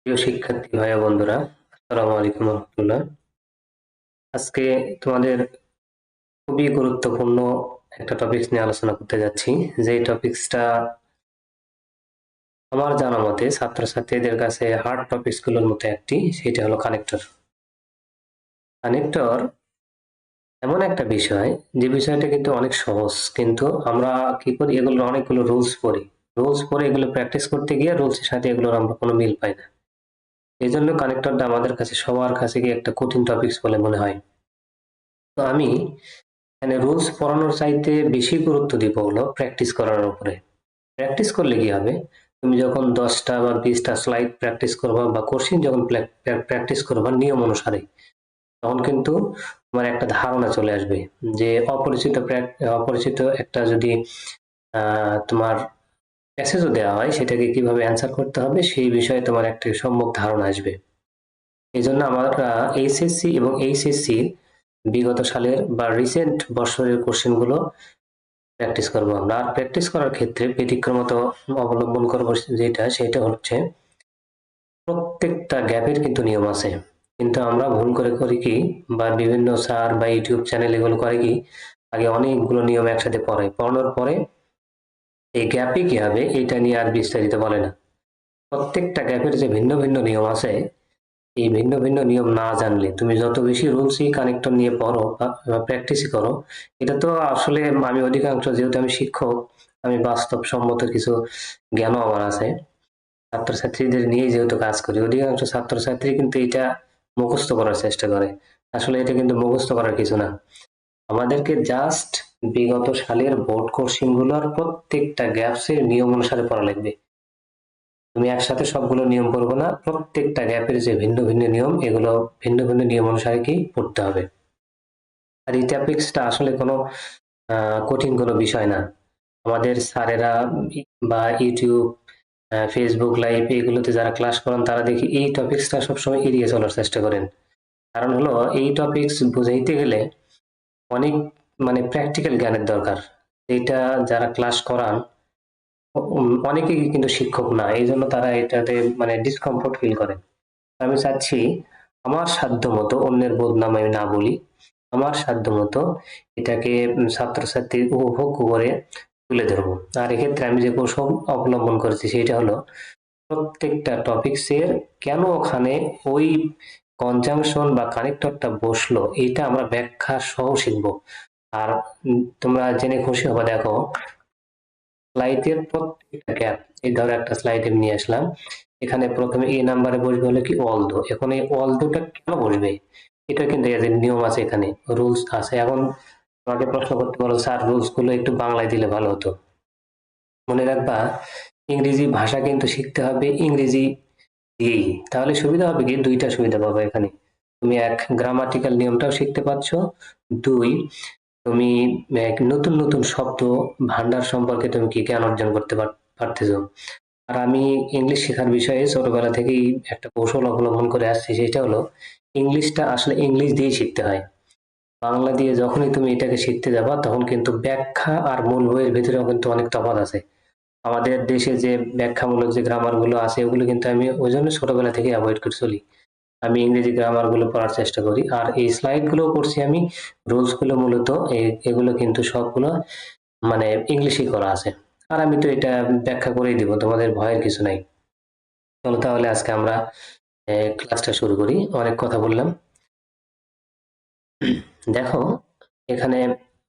প্রিয় শিক্ষার্থী ভাই ও বন্ধুরা, আসসালামু আলাইকুম রহমতুল্লাহ। আজকে তোমাদের খুবই গুরুত্বপূর্ণ একটা টপিকস নিয়ে আলোচনা করতে যাচ্ছি। যে টপিকসটা আমার জানা মতে ছাত্রছাত্রীদের কাছে হার্ড টপিকস গুলোর মধ্যে একটি, সেটা হলো কানেক্টর। কানেক্টর এমন একটা বিষয়, যে বিষয়টা কিন্তু অনেক সহজ, কিন্তু আমরা কি করি, এগুলোর অনেকগুলো রুলস পড়ি। রুলস পড়ে এগুলো প্র্যাকটিস করতে গিয়ে রুলসের সাথে এগুলোর আমরা কোনো মিল পাই না। এই জন্য কানেক্টরটা আমাদের কাছে, সবার কাছে গিয়ে একটা কঠিন টপিকস বলে মনে হয়। তো আমি এখানে রুলস পড়ানোর চাইতে বেশি গুরুত্ব দিব হলো প্র্যাকটিস করার উপরে। প্র্যাকটিস করলে কি হবে, তুমি যখন 10টা বা 20টা স্লাইড প্র্যাকটিস করবা বা কোশ্চেন যখন প্র্যাকটিস করবা নিয়ম অনুসারে, তখন কিন্তু তোমার একটা ধারণা চলে আসবে যে অপরিচিত একটা যদি তোমার প্যাসেজও দেওয়া হয়, সেটাকে কিভাবে অ্যান্সার করতে হবে সেই বিষয়ে তোমার একটা সম্যক ধারণা আসবে। এই জন্য আমরা এইচএসসি এবং এইচএসসি বিগত সালের বা রিসেন্ট বছরের কোশ্চেনগুলো প্র্যাকটিস করবো আমরা। আর প্র্যাকটিস করার ক্ষেত্রে ব্যতিক্রমতা অবলম্বন করবো, সেটা হচ্ছে প্রত্যেকটা গ্যাপের কিন্তু নিয়ম আছে। কিন্তু আমরা ভুল করে করি কি, বা বিভিন্ন স্যার বা ইউটিউব চ্যানেল এগুলো করে কি, আগে অনেকগুলো নিয়ম একসাথে পড়ানোর পরে এই গ্যাপে কি হবে এটা নিয়ে আর বিস্তারিত বলে না। প্রত্যেকটা গ্যাপের যে ভিন্ন ভিন্ন নিয়ম আছে, এই ভিন্ন ভিন্ন নিয়ম না জানলে তুমি যত বেশি রুলসই কানেক্টর নিয়ে পড়ো বা প্র্যাকটিসই করো, এটা তো আসলে আমি অধিকাংশ, যেহেতু আমি শিক্ষক, আমি বাস্তবসম্মত কিছু জ্ঞানও আমার আছে। ছাত্রছাত্রীদের নিয়ে যেহেতু কাজ করি, অধিকাংশ ছাত্রছাত্রী কিন্তু এটা মুখস্থ করার চেষ্টা করে। আসলে এটা কিন্তু মুখস্থ করার কিছু না। আমাদেরকে জাস্ট বিগত সালের বোর্ড কোশ্চেন গুলোর প্রত্যেকটা গ্যাপসের নিয়ম অনুসারে পড়া লাগবে। তুমি একসাথে সবগুলো নিয়ম পড়বো না, প্রত্যেকটা গ্যাপের যে ভিন্ন ভিন্ন নিয়ম, এগুলো ভিন্ন ভিন্ন নিয়ম অনুসারে কি পড়তে হবে। আর এই টপিক্সটা আসলে কোনো কঠিন কোনো বিষয় না। আমাদের স্যারেরা বা ইউটিউব, ফেসবুক লাইভ এগুলোতে যারা ক্লাস করেন, তারা দেখি এই টপিক্সটা সবসময় এড়িয়ে চলার চেষ্টা করেন। কারণ হলো, এই টপিক্স বুঝাইতে গেলে অনেক মানে প্র্যাকটিক্যাল জ্ঞানের দরকার। এটা যারা ক্লাস করান অনেকেই কিন্তু শিক্ষক না, এই জন্য তারা এটাতে মানে ডিসকমফোর্ট ফিল করে। আমি চাচ্ছি আমার সাধ্য মতো, অন্যের বদনাম আমি না বলি, আমার সাধ্য মতো এটাকে ছাত্রছাত্রীর উপভোগ করে তুলে ধরবো। আর এক্ষেত্রে আমি যে কৌশল অবলম্বন করেছি সেটা হলো, প্রত্যেকটা টপিক্সের কেন ওখানে ওই কনজাংশন বা কানেক্টরটা বসলো, এটা আমরা ব্যাখ্যা সহ শিখবো। আর তোমরা জেনে খুশি হবে, দেখো স্লাইডের প্রত্যেকটা গ্যাপ, এই ধরো একটা স্লাইড আমি নিয়ে আসলাম, এখানে প্রথমে এ নাম্বারে বসবে হলো কি অলদো। এখন এই অলদোটা কেন বসবে, এটা কিন্তু এদের নিয়ম আছে, এখানে রুলস আছে। এখন তোমাকে প্রশ্ন করতে পারো, স্যার রুলস গুলো একটু বাংলায় দিলে ভালো হতো। মনে রাখবা, ইংরেজি ভাষা কিন্তু শিখতে হবে ইংরেজি দিয়েই। তাহলে সুবিধা হবে কি, দুইটা সুবিধা পাবে এখানে। তুমি এক, গ্রামাটিক্যাল নিয়মটাও শিখতে পারছো। দুই, তুমি এক নতুন নতুন শব্দ ভান্ডার সম্পর্কে তুমি কি জ্ঞান অর্জন করতে পারতেছো। আর আমি ইংলিশ শেখার বিষয়ে ছোটবেলা থেকেই একটা কৌশল অবলম্বন করে আসছি, সেটা হলো ইংলিশটা আসলে ইংলিশ দিয়েই শিখতে হয়। বাংলা দিয়ে যখনই তুমি এটাকে শিখতে যাবা, তখন কিন্তু ব্যাখ্যা আর মূল বইয়ের ভিতরেও কিন্তু অনেক তফাৎ আছে। আমাদের দেশে যে ব্যাখ্যামূলক যে গ্রামার গুলো আছে, ওগুলো কিন্তু আমি ওই জন্য ছোটবেলা থেকে অ্যাভয়েড করে চলি। আমি ইংরেজি গ্রামার গুলো পড়ার চেষ্টা করি, আর এই স্লাইড গুলো পড়ছি আমি। রুলস গুলো মূলত এগুলো কিন্তু সবগুলো মানে ইংলিশেই করা আছে। আর আমি তো এটা ব্যাখ্যা করেই দিব, তোমাদের ভয়ের কিছু নাই। চলো তাহলে আজকে আমরা ক্লাসটা শুরু করি, অনেক কথা বললাম। দেখো, এখানে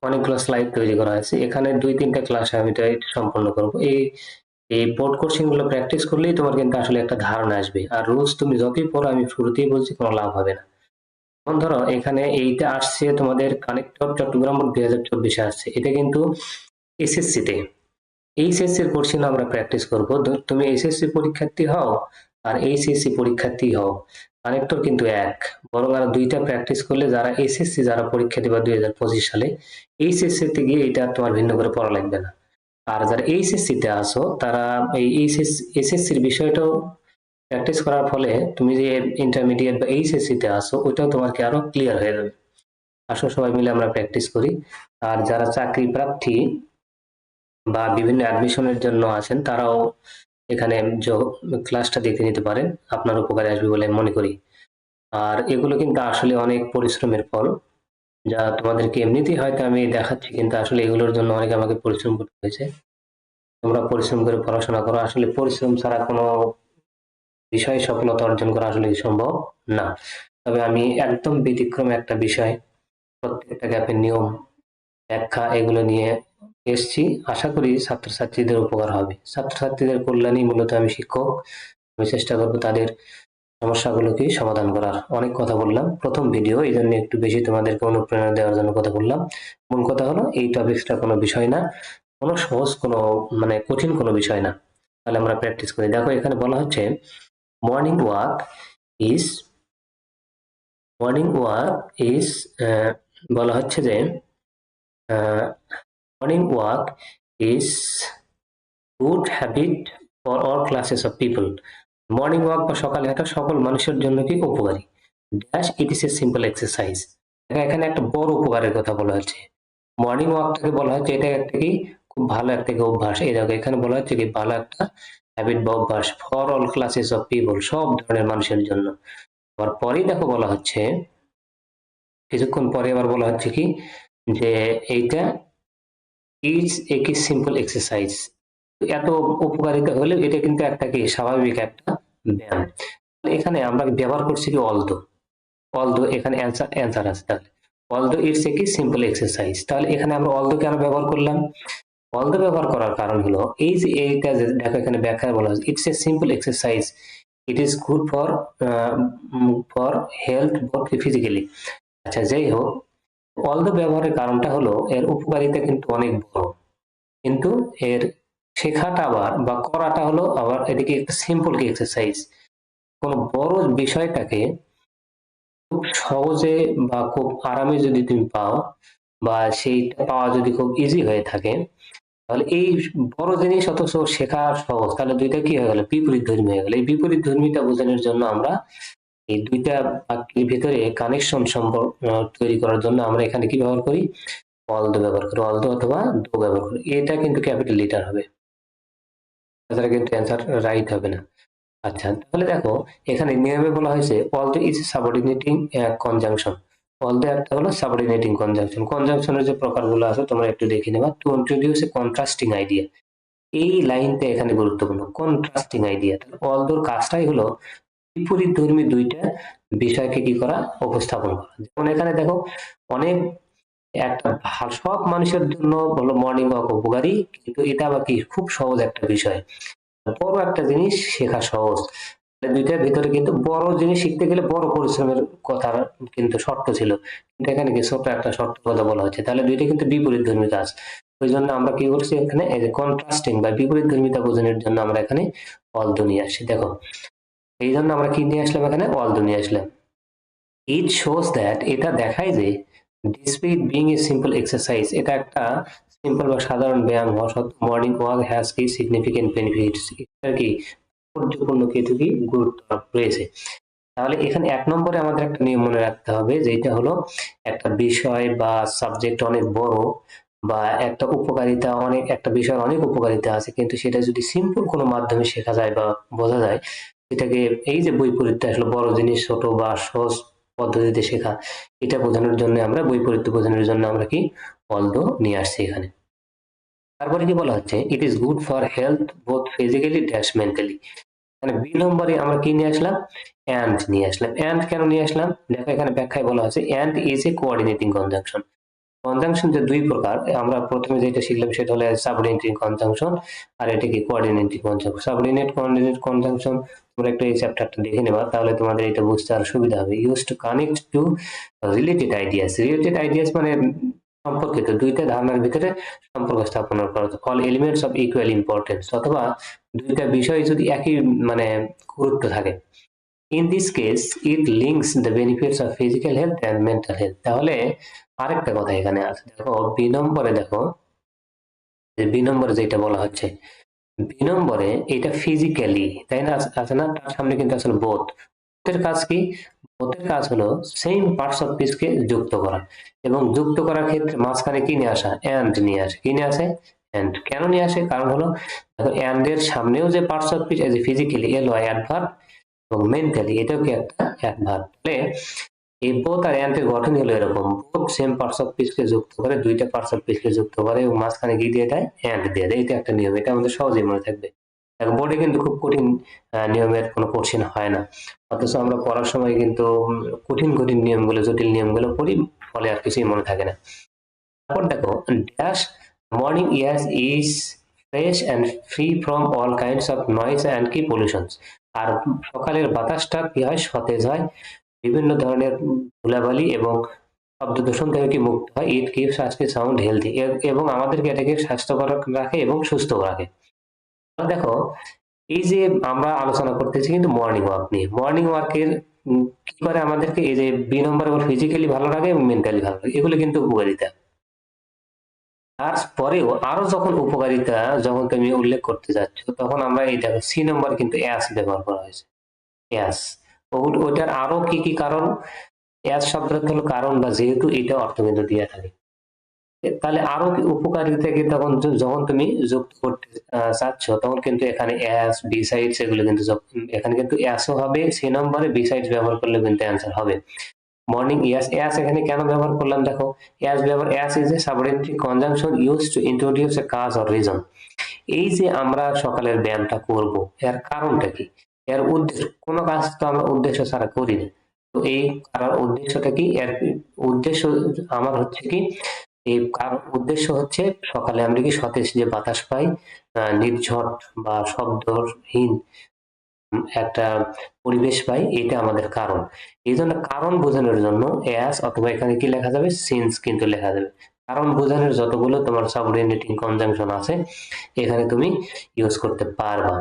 অনেকগুলো স্লাইড তৈরি করা হয়েছে, এখানে 2-3টা ক্লাসে আমি এটা সম্পন্ন করব। এই এই বোর্ড কোশ্চেন গুলো প্র্যাকটিস করলেই তোমার কিন্তু আসলে একটা ধারণা আসবে। আর রুলস তুমি যতই পড়ো, আমি শুরুতেই বলছি, কোনো লাভ হবে না। যেমন ধরো, এখানে এইটা আসছে তোমাদের কানেক্টর চট্টগ্রাম বোর্ড 2024 আসছে, এটা কিন্তু এসএসসি তে। এইচএসসি এর কোশ্চেন আমরা প্র্যাকটিস করব। তুমি এইচএসসি পরীক্ষার্থী হও আর এইচএসসি পরীক্ষার্থী হও, কানেক্টর কিন্তু এক। বরং আর দুইটা প্র্যাকটিস করলে, যারা এসএসসি যারা পরীক্ষা দিবা 2025 সালে, এইচএসসি তে গিয়ে এটা তোমার ভিন্ন করে পড়া লাগবে না। আর যারা এইচএসসি তে আসো, তারা এই এসএসসির বিষয়টাও প্র্যাকটিস করার ফলে তুমি যে ইন্টারমিডিয়েট বা এইচএসসি তে আসো, ওইটাও তোমার কি আরো ক্লিয়ার হয়ে যাবে। আসো সবাই মিলে আমরা প্র্যাকটিস করি। আর যারা চাকরি প্রার্থী বা বিভিন্ন অ্যাডমিশনের জন্য আছেন, তারাও এখানে ক্লাসটা দেখে নিতে পারেন, আপনার উপকারে আসবে বলে আমি মনে করি। আর এগুলো কিন্তু আসলে অনেক পরিশ্রমের ফল, যা তোমাদেরকে এমনিতেই হয়তো আমি দেখাচ্ছি, কিন্তু আসলে এগুলোর জন্য অনেক আমাকে পরিশ্রম করতে হয়েছে। তোমরা পরিশ্রম করে পড়াশোনা করো, আসলে পরিশ্রম ছাড়া কোনো বিষয়ে সফলতা অর্জন করা আসলে সম্ভব না। তবে আমি একদম ব্যতিক্রম একটা বিষয়, প্রত্যেকটা গ্যাপের নিয়ম, ব্যাখ্যা এগুলো নিয়ে এসেছি। আশা করি ছাত্রছাত্রীদের উপকার হবে। ছাত্রছাত্রীদের কল্যাণই মূলত আমি শিক্ষক। আমি চেষ্টা করব তাদের সমস্যাগুলোকে সমাধান করার। অনেক কথা বললাম, প্রথম ভিডিও, এই জন্য একটু বেশি তোমাদেরকে অনুপ্রেরণা দেওয়ার জন্য কথা বললাম। মূল কথা হলো এই টপিকসটা কোনো বিষয় না, কোনো সহজ কোনো মানে কঠিন কোনো বিষয় না। তাহলে আমরা প্র্যাকটিস করি। দেখো এখানে বলা হচ্ছে morning walk is morning walk is বলা হচ্ছে যে morning walk is good habit for all classes of people. Morning walk বা সকালে হাঁটা সকল মানুষের জন্য কি উপকারী। Dash it is a simple exercise. এখানে একটা বড় উপকারের কথা বলা হচ্ছে। মর্নিং ওয়াকটাকে বলা হচ্ছে এটা একটা কি খুব ভালো একটা কি অভ্যাস। এই দেখো এখানে বলা হচ্ছে কি ভালো একটা হ্যাবিট বা অভ্যাস for all classes of people, সব ধরনের মানুষের জন্য। আবার পরেই দেখো বলা হচ্ছে, কিছুক্ষণ পরে আবার বলা হচ্ছে কি যে এইটা ইজ এ কি সিম্পল এক্সারসাইজ। এত উপকারিতা হলেও এটা কিন্তু একটা কি স্বাভাবিক একটা ব্যায়াম। এখানে আমরা ব্যবহার করছি কি অলদো এখানে অ্যান্সার আছে। তাহলে অলদো ইটস এ কি সিম্পল এক্সারসাইজ, তাহলে এখানে আমরা অলদো কেন ব্যবহার করলাম? অলদো ব্যবহার করার কারণ হলো এই যে এইটা যে দেখো এখানে ব্যাখ্যায় বলা হচ্ছে it's a simple exercise, it is good for health both physically. আচ্ছা যাই হোক, অলদো ব্যবহারের কারণটা হলো এর উপকারিতা কিন্তু অনেক বড়, কিন্তু এর শেখাটা আবার বা করাটা হলো আবার এদিকে একটা সিম্পল কি এক্সারসাইজ। কোনো বড় বিষয়টাকে খুব সহজে বা খুব আরামে যদি তুমি পাও, বা সেইটা পাওয়া যদি খুব ইজি হয়ে থাকে, তাহলে এই বড় জিনিস অথচ শেখা সহজ, তাহলে দুইটা কি হয়ে গেল? বিপরীত ধর্মী হয়ে গেল। এই বিপরীত ধর্মীটা বোঝানোর জন্য আমরা এই দুইটা বাক্যের ভিতরে কানেকশন সম্পর্ক তৈরি করার জন্য আমরা এখানে কি ব্যবহার করি? অলদো ব্যবহার করি, অলদো অথবা দো ব্যবহার করি। এটা কিন্তু ক্যাপিটাল লেটার হবে, তাছাড়া কিন্তু অ্যান্সার রাইট হবে না। আচ্ছা তাহলে দেখো এখানে নিয়মে বলা হয়েছে although is subordinating conjunction. Although একটা হলো সাবঅর্ডিনেটিং কনজাংশন। কনজাংশনের যে প্রকারগুলো আছে তোমরা একটু দেখে নেবা। টু ইন্ট্রোডিউস এ কন্ট্রাস্টিং আইডিয়া, এই লাইনটা এখানে গুরুত্বপূর্ণ। কন্ট্রাস্টিং আইডিয়া, অলদোর কাজটাই হলো বিপরীত ধর্মী দুইটা বিষয়কে কি করা? উপস্থাপন করা। যেমন এখানে দেখো অনেক একটা সব মানুষের জন্য বলো মর্নিং ওয়াক উপকারী, কিন্তু এটা আবার কি খুব সহজ একটা বিষয়, বড় একটা জিনিস শেখা সহজ। দুইটার ভিতরে কিন্তু বড় জিনিস শিখতে গেলে বড় পরিশ্রমের কথা কিন্তু শর্ত ছিল, কিন্তু এখানে কি ছোট একটা শর্ত কথা বলা হচ্ছে। তাহলে দুইটা কিন্তু বিপরীত ধর্মী কাজ। ওই জন্য আমরা কি করছি এখানে এই যে কন্ট্রাস্টিং বা বিপরীত ধর্মিতা বোঝানোর জন্য আমরা এখানে অলদো নিয়ে আসছি। দেখো এই জন্য আমরা কি নিয়ে আসলাম? এখানে অলদো নিয়ে আসলাম। ইট শোজ দ্যাট, এটা দেখায় যে ডিসপিট বিং এ সিম্পল এক্সারসাইজ, এটা একটা সিম্পল বা সাধারণ ব্যায়াম হওয়া সত্ত্বেও মর্নিং ওয়াক হ্যাজ কি সিগনিফিকেন্ট বেনিফিটস, এটা কি তাৎপর্যপূর্ণ কিছু কি গুরুত্ব রয়েছে। তাহলে এখানে ১ নম্বরে আমাদের একটা নিয়ম মনে রাখতে হবে, যে এটা হলো একটা বিষয় বা সাবজেক্ট অনেক বড়, বা একটা উপকারিতা অনেক, একটা বিষয়ের অনেক উপকারিতা আছে, কিন্তু সেটা যদি সিম্পল কোনো মাধ্যমে শেখা যায় বা বোঝা যায়, সেটাকে এই যে বৈপরীত্য আসলে বড় জিনিস ছোট বা সহজ পদ্ধতিতে শেখা, এটা বোঝানোর জন্য আমরা বৈপরীত্য বোঝানোর জন্য আমরা কি অলদো নিয়ে আসছি এখানে। তারপরে কি বলা হচ্ছে? It is good for health both physically dash mentally. মানে ২ নম্বরে আমরা কি নিয়ে আসলাম? অ্যান্ড নিয়ে আসলাম। অ্যান্ড কেন নিয়ে আসলাম? দেখো এখানে ব্যাখ্যায় বলা আছে and is a coordinating conjunction. Conjunction যে ২ প্রকার, আমরা প্রথমে যেটা শিখলাম সেটা হলো সাবঅর্ডিনেটিং কনজাংশন, আর এটা কি coordinating conjunction. Subordinate coordinate conjunction তোমরা একটু এই চ্যাপ্টারটা দেখে নেবা, তাহলে তোমাদের এটা বুঝতে আরো সুবিধা হবে। Use to connect to related ideas. Related ideas মানে সম্পর্কিত দুইটা ধারণার ভিতরে সম্পর্ক স্থাপন করা। All elements of equal importance, অথবা দুইটা বিষয় যদি একই মানে গুরুত্ব থাকে। In this case it links the benefits of physical health and mental health. তাহলে আরেকটা কথা এখানে আছে, দেখো বি নম্বরে, দেখো যে বি নম্বরে যেটা বলা হচ্ছে, বি নম্বরে এটা ফিজিক্যালি, তাই না? আছে না, তার সামনে কিন্তু আসলে বোথ। বোথের কাজ কি? বোথের কাজ হলো সেম পার্টস অফ স্পিচকে যুক্ত করা, এবং যুক্ত করার ক্ষেত্রে মাঝখানে কি নিয়ে আসা? অ্যান্ড নিয়ে আসে। কি নিয়ে আসে? and কেন নিয়ে আসে? কারণ হলো দেখো and এর সামনেও যে পার্টস অফ স্পিচ ফিজিক্যালি এলো অ্যাডভার্ব এবং মেন্টালি এটাও কি একটা অ্যাডভার্ব। তাহলে এই বোথ আর and এর গঠন হলো এরকম, both same parts of speech কে যুক্ত করে, দুইটা পার্টস অফ স্পিচ কে যুক্ত করে এবং মাঝখানে কি দিয়ে দেয়? and দিয়ে দেয়। এটা একটা নিয়ম, এটা আমাদের সহজেই মনে থাকবে। দেখো বোর্ডে কিন্তু খুব কঠিন নিয়মের কোনো কোশ্চেন হয় না, অথচ আমরা পড়ার সময় কিন্তু কঠিন কঠিন নিয়মগুলো, জটিল নিয়মগুলো পড়ি, ফলে আর কিছুই মনে থাকে না। তারপর দেখো dash morning air is fresh and free from all kinds of noise and কি পলিউশনস। আর সকালের বাতাসটা কি হয়? সতেজ হয়, বিভিন্ন ধরনের ধুলাবালি এবং শব্দ দূষণ থেকে কি মুক্ত হয়। It keeps us sound healthy, এবং আমাদেরকে এটাকে স্বাস্থ্যকর রাখে এবং সুস্থ রাখে। দেখো এই যে আমরা আলোচনা করতেছি কিন্তু মর্নিং ওয়াক নিয়ে, মর্নিং ওয়াকের কি করে আমাদেরকে? এই যে বি নম্বর ফিজিক্যালি ভালো লাগে এবং মেন্টালি ভালো লাগে, এগুলো কিন্তু উপকারিতা। তারপরেও আরো যখন উপকারিতা যখন তুমি উল্লেখ করতে যাচ্ছ, তখন আমরা এই দেখো সি নম্বর কিন্তু অ্যাস ব্যবহার করা হয়েছে। অ্যাস, ওটার আরো কি কি কারণ? অ্যাস শব্দটা হলো কারণ বা যেহেতু, এটা অর্থ কিন্তু দিয়ে থাকে। তাহলে আরো কি উপকারিতা কি তখন যখন তুমি যুক্ত করতে চাচ্ছ, তখন কিন্তু এখানে অ্যাস বিসাইডস এগুলো কিন্তু এখানে কিন্তু অ্যাসও হবে, সি নম্বরে বিসাইডস ব্যবহার করলে কিন্তু অ্যান্সার হবে। মর্নিং ইয়াস, ইয়াস এখানে কেন ব্যবহার করলাম? দেখো ইয়াস ব্যবহার, as is a subordinate conjunction use to introduce a cause or reason. এই যে আমরা সকালের ব্যায়ামটা করব, এর কারণটা কি? এর উদ্দেশ্য, কোনো কাজ তো আমরা উদ্দেশ্য ছাড়া করি না। তো এই করার উদ্দেশ্যটা কি? এর উদ্দেশ্য আমার হচ্ছে কি, এই কারণ উদ্দেশ্য হচ্ছে সকালে আমরা কি সতেজ যে বাতাস পাই, নির্ঝট বা শব্দহীন একটা পরিবেশ পাই, এটা আমাদের কারণ। এই জন্য কারণ বোঝানোর জন্য অ্যাজ অথবা এখানে কি লেখা যাবে? সিন্স কিন্তু লেখা যাবে। কারণ বোঝানোর যতগুলো তোমার সাবঅর্ডিনেটিং কনজাংশন আছে এখানে তুমি ইউজ করতে পারবা।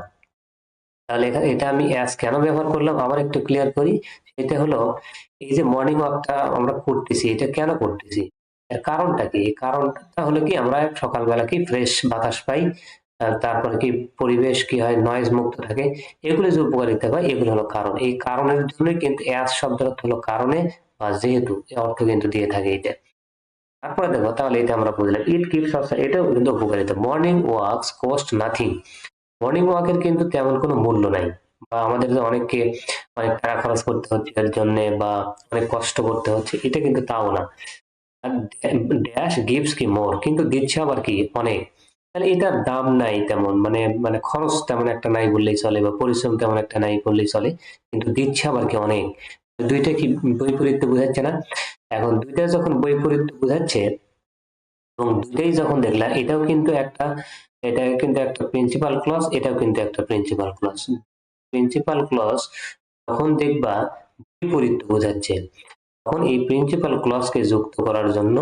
তাহলে এখানে এটা আমি অ্যাজ কেন ব্যবহার করলাম আবার একটু ক্লিয়ার করি। সেটা হলো এই যে মর্নিং ওয়াকটা আমরা করতেছি, এটা কেন করতেছি? এর কারণটা কি? এই কারণটা হলো কি, আমরা সকালবেলা কি ফ্রেশ বাতাস পাই, তারপরে কি পরিবেশ কি হয়? নয়েজ মুক্ত থাকে, এগুলো যে উপকারিতা পাই, এগুলো হলো কারণ। এই কারণের জন্যই কিন্তু অ্যাজ শব্দের অর্থ হলো কারণে বা যেহেতু, এই অর্থ কিন্তু দিয়ে থাকে এটা। তারপরে দেখো, তাহলে এটা আমরা বুঝলাম ইট কিপস আস, এটাও কিন্তু উপকারিতা। Morning walks cost nothing, morning ওয়াকের কিন্তু তেমন কোনো মূল্য নাই, বা আমাদের যে অনেককে অনেক টাকা খরচ করতে হচ্ছে এর জন্য বা অনেক কষ্ট করতে হচ্ছে, এটা কিন্তু তাও না। আর ড্যাশ গিভস কি মোর, কিন্তু দিচ্ছে আবার কি অনেক। তাহলে এটার দাম নাই তেমন, মানে মানে খরচ তেমন একটা নাই বললেই চলে, বা পরিশ্রম তেমন একটা নাই বললেই চলে, কিন্তু দিচ্ছে আবার কি অনেক। দুইটা কি বৈপরীত্য বোঝাচ্ছে না? এখন দুইটা যখন বৈপরীত্য বোঝাচ্ছে এবং দুইটাই যখন দেখলাম, এটাও কিন্তু একটা, এটা কিন্তু একটা প্রিন্সিপাল ক্লজ, এটাও কিন্তু একটা প্রিন্সিপাল ক্লজ। প্রিন্সিপাল ক্লজ যখন দেখবা বিপরীত বোঝাচ্ছে, তখন এই প্রিন্সিপাল ক্লজকে যুক্ত করার জন্য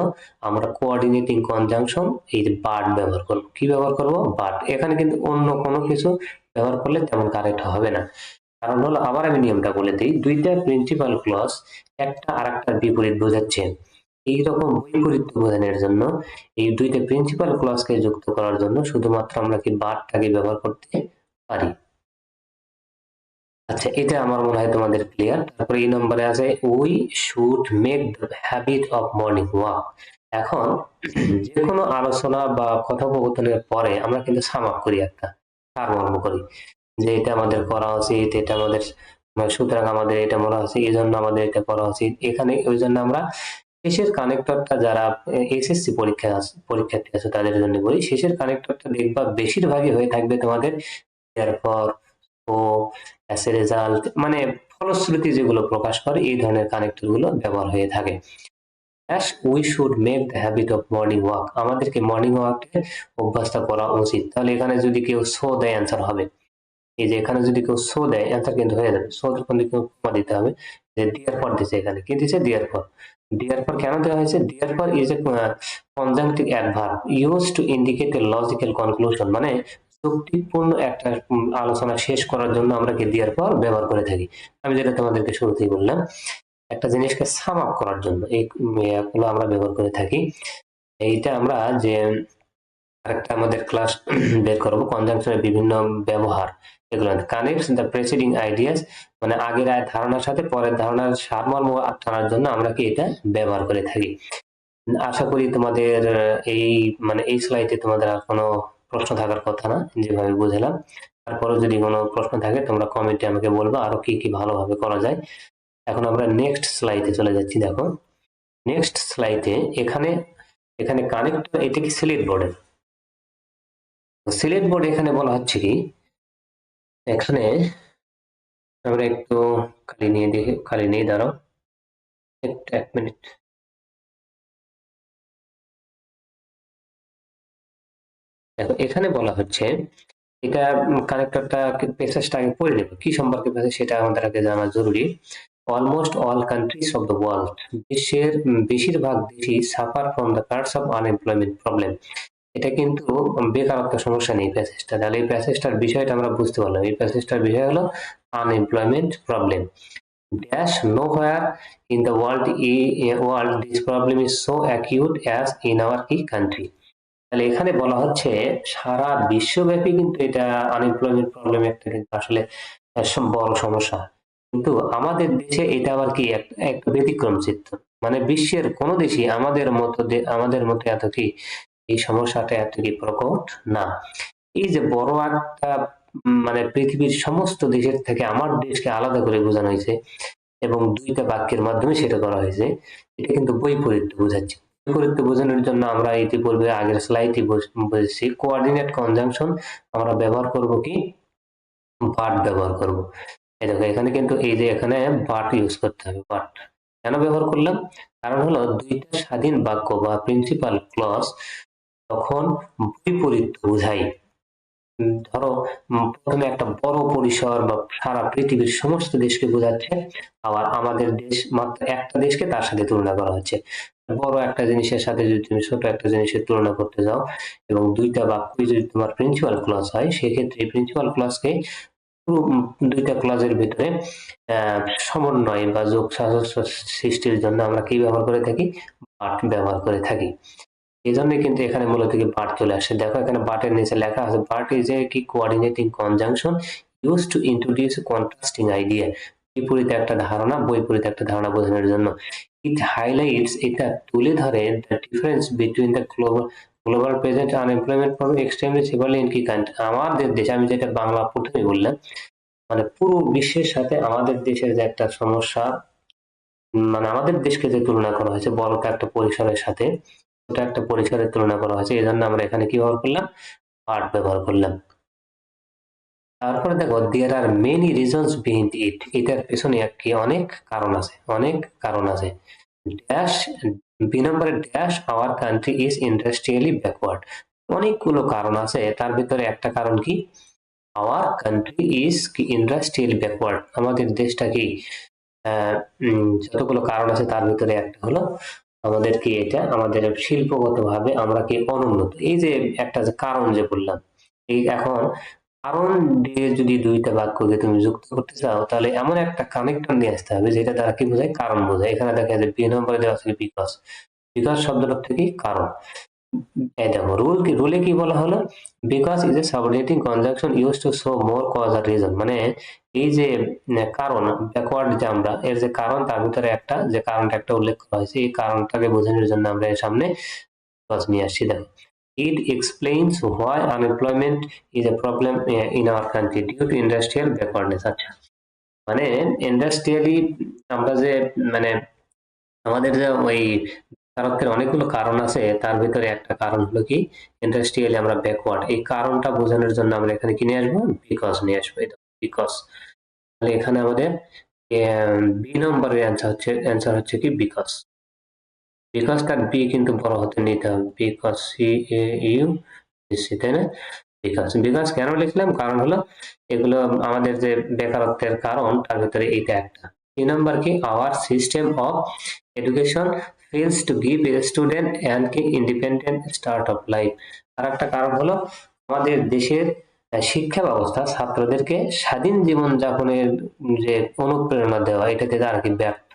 আমরা কোঅর্ডিনেটিং কনজাংশন এই যে বাট ব্যবহার করব। কি ব্যবহার করব? বাট। এখানে কিন্তু অন্য কোনো কিছু ব্যবহার করলে তেমন কারেক্ট হবে না। কারণ হলো, আবার আমি নিয়মটা বলে দিই, দুইটা প্রিন্সিপাল ক্লজ একটা আরেকটার বিপরীত বোঝাচ্ছে। এইরকম বৈপরীত্য বোঝানোর জন্য এই দুইটা প্রিন্সিপাল ক্লজকে যুক্ত করার জন্য শুধুমাত্র আমরা কি বাটটাকে ব্যবহার করতে পারি। আচ্ছা, এটা আমার মনে হয় তোমাদের ক্লিয়ার। তারপরে এই নম্বরে আছে we should make the habit of morning walk. এখন যে কোনো আলোচনা বা কথোপকথনের পরে আমরা কিন্তু সাম আপ করি, একটা সারমর্ম করি, যে এটা আমাদের করা উচিত, এটা আমাদের সুতরাং আমাদের এটা মনে হচ্ছে, এই জন্য আমাদের এটা করা উচিত। এখানে ওই জন্য আমরা শেষের কানেক্টরটা, যারা এসএসসি পরীক্ষার্থী আছে তাদের জন্য বলি, শেষের কানেক্টরটা দেখবা বেশিরভাগই হয়ে থাকবে তোমাদের এরপর ও অ্যাস এ রেজাল্ট, মানে ফলশ্রুতি যেগুলো প্রকাশ করে, এই ধরনের কানেক্টর গুলো ব্যবহার হয়ে থাকে। As we should make the habit of morning walk, আমাদেরকে মর্নিং ওয়াকের অভ্যাসটা করা উচিত। তাহলে এখানে যদি কেউ সো দেয় অ্যান্সার হবে। এই যে এখানে যদি কেউ সো দেয় অ্যান্সার কিন্তু হয়ে যাবে। সো তখন কেউ কমা দিতে হবে, যে দেয়ার পর দিছে, এখানে কি দিছে? দেয়ার পর। দেয়ার পর কেন দেওয়া হয়েছে? দেয়ার পর is a conjunctive adverb use to indicate a logical conclusion, মানে যুক্তিপূর্ণ একটা আলোচনা শেষ করার জন্য আমরা কি দেয়ার পর ব্যবহার করে থাকি। আমি যেটা তোমাদেরকে শুরুতেই বললাম, একটা জিনিসকে সাম আপ করার জন্য এই গুলো আমরা ব্যবহার করে থাকি। এইটা আমরা যে আরেকটা আমাদের ক্লাস বের করবো, কনজাংশনের বিভিন্ন ব্যবহার, এগুলো কানেক্টস দ্য প্রেসিডিং আইডিয়াস, মানে আগের ধারণার সাথে পরের ধারণার সারমর্ম টানার জন্য আমরা কি এটা ব্যবহার করে থাকি। আশা করি তোমাদের এই এই স্লাইডে তোমাদের আর কোনো প্রশ্ন থাকার কথা না, যেভাবে বুঝালাম। তারপরে যদি কোনো প্রশ্ন থাকে তোমরা কমেন্টে আমাকে বলবা আরো কি কি ভালোভাবে করা যায়। এখন আমরা নেক্সট স্লাইডে চলে যাচ্ছি। দেখো নেক্সট স্লাইডে এখানে এখানে কানেক্টর, এটা কি সিলেট বোর্ডের। সিলেট বোর্ড এখানে বলা হচ্ছে কি, এখানে আমরা একটু খালি নিয়ে দাঁড়াও একটু, 1 মিনিট। দেখো এখানে বলা হচ্ছে, এটা কানেক্টরটা প্যাসেজটা আগে পড়ে নেব, কি সম্পর্কে প্যাসেজ সেটা আমাদের আগে জানা জরুরি। Almost all countries of the world, বিশ্বের বেশিরভাগ দেশই suffer from the curse of unemployment problem. এটা কিন্তু বেকারত্ব সমস্যা নেই প্যাসেজটা। তাহলে এই প্যাসেজটার বিষয়টা আমরা বুঝতে পারলাম। এই প্যাসেজটার বিষয় হলো unemployment problem. Dash nowhere in the world this problem is so acute as in our key country। তাহলে এখানে বলা হচ্ছে সারা বিশ্বব্যাপী কিন্তু এটা আনএমপ্লয়মেন্ট প্রবলেম একটা কিন্তু আসলে বড় সমস্যা, কিন্তু আমাদের দেশে এটা আবার কি একটা ব্যতিক্রম চিত্র। বিশ্বের কোন দেশই আমাদের মতো এত কি এই সমস্যাটা এত কি প্রকট না। এই যে বড় একটা পৃথিবীর সমস্ত দেশের থেকে আমার দেশকে আলাদা করে বোঝানো হয়েছে এবং দুইটা বাক্যের মাধ্যমে সেটা করা হয়েছে, এটা কিন্তু বৈপরীত্য বোঝাচ্ছে। বৈপরীত্য বোঝানোর জন্য আমরা ইতিপূর্বে আগের স্লাইডে বুঝেছি কোঅর্ডিনেট কনজাংশন আমরা ব্যবহার করব কি, বাট ব্যবহার করব। এই দেখো এখানে কিন্তু এই যে এখানে বাট ইউজ করতে হবে। বাট কেন ব্যবহার করলাম, কারণ হলো দুইটা স্বাধীন বাক্য বা প্রিন্সিপাল ক্লজ তখন বৈপরীত্য বোঝায়। ধরো প্রথমে একটা বড় পরিসর বা সারা পৃথিবীর সমস্ত দেশকে বোঝাচ্ছে, আবার আমাদের দেশ মাত্র একটা দেশকে তার সাথে তুলনা করা হচ্ছে। বড় একটা জিনিসের সাথে যদি তুমি ছোট একটা জিনিসের তুলনা করতে যাও এবং দুইটা বাক্যই যদি তোমার প্রিন্সিপাল ক্লজ হয়, সেক্ষেত্রে প্রিন্সিপাল ক্লজকে পুরো দুইটা ক্লজের ভিতরে সমন্বয় বা যোগ সাদৃশ্য সৃষ্টির জন্য আমরা কি ব্যবহার করে থাকি, বাট ব্যবহার করে থাকি। এই জন্য কিন্তু এখানে মূলত কি বাট চলে আসে। দেখো এখানে বাটের নিচে লেখা আছে, বাট ইজ এ কি coordinating conjunction use to introduce contrasting idea. বিপরীত একটা ধারণা, বৈপরীত একটা ধারণা বোঝানোর জন্য। ইট হাইলাইটস, এটা তুলে ধরে the difference between the global present unemployment problem extremely severely in কি কান্ট্রি। আমাদের দেশে, আমি যেটা বাংলা প্রথমে বললাম, পুরো বিশ্বের সাথে আমাদের দেশের যে একটা সমস্যা, আমাদের দেশকে যে তুলনা করা হয়েছে বড় একটা পরিসরের সাথে ছোট একটা পরিসরের তুলনা করা হয়েছে, এই জন্য আমরা এখানে কি ব্যবহার করলাম, বাট ব্যবহার করলাম। তারপরে দেখো there are many reasons behind it, এটার পেছনে কি অনেক কারণ আছে, অনেক কারণ আছে। ড্যাশ, বি নম্বরে dash our country is industrially backward. অনেকগুলো কারণ আছে, তার ভিতরে একটা কারণ কি, আওয়ার কান্ট্রি ইজ কি ইন্ডাস্ট্রিয়ালি ব্যাকওয়ার্ড। আমাদের দেশটা কি যতগুলো কারণ আছে তার ভিতরে একটা হলো আমাদের কি, এটা আমাদের শিল্পগতভাবে আমরা কি অনুন্নত। এই যে একটা যে কারণ যে বললাম, এই এখন কারণ দিয়ে যদি দুইটা বাক্যকে তুমি যুক্ত করতে চাও, তাহলে এমন একটা কানেক্টর নিয়ে আসতে হবে যেটা দ্বারা কি বোঝায়, কারণ বোঝায়। এখানে দেখা যায় বি নম্বরে দেওয়া আছে বিকজ। বিকজ শব্দটা অর্থ কি, কারণ। এই দেখো রুলে কি বলা হলো, because is a subordinating conjunction use to show more cause or reason. এই যে কারণ, ব্যাকওয়ার্ড যে আমরা এর যে কারণ, তার ভিতরে একটা যে কারণটা একটা উল্লেখ করা হয়েছে, এই কারণটাকে বোঝানোর জন্য আমরা এর সামনে কজ নিয়ে আসছি। দেখো it explains why unemployment is a problem in our country due to industrial backwardness। আচ্ছা, ইন্ডাস্ট্রিয়ালি আমরা যে আমাদের যে ওই বেকারত্বের অনেকগুলো কারণ আছে, তার ভিতরে একটা কারণ হলো কি, ইন্ডাস্ট্রিয়ালি আমরা ব্যাকওয়ার্ড। এই কারণটা বোঝানোর জন্য আমরা এখানে কি নিয়ে আসবো, বিকজ নিয়ে আসবো। এটা বিকজ। তাহলে এখানে আমাদের বি নম্বরের অ্যান্সার হচ্ছে কি বিকজ। বিকজটার বি কিন্তু বড় হতে নিতে হবে, because C A U C, তাই না। বিকজ, বিকজ কেন লিখলাম, কারণ হলো এগুলো আমাদের যে বেকারত্বের কারণ তার ভিতরে এইটা একটা। 3 নাম্বার কি, our system of education fails to give a student and কি ইন্ডিপেন্ডেন্ট স্টার্ট অফ লাইফ। আর একটা কারণ হলো আমাদের দেশের শিক্ষা ব্যবস্থা ছাত্রদেরকে স্বাধীন জীবন যাপনের যে অনুপ্রেরণা দেওয়া, এটাতে তারা কি ব্যর্থ।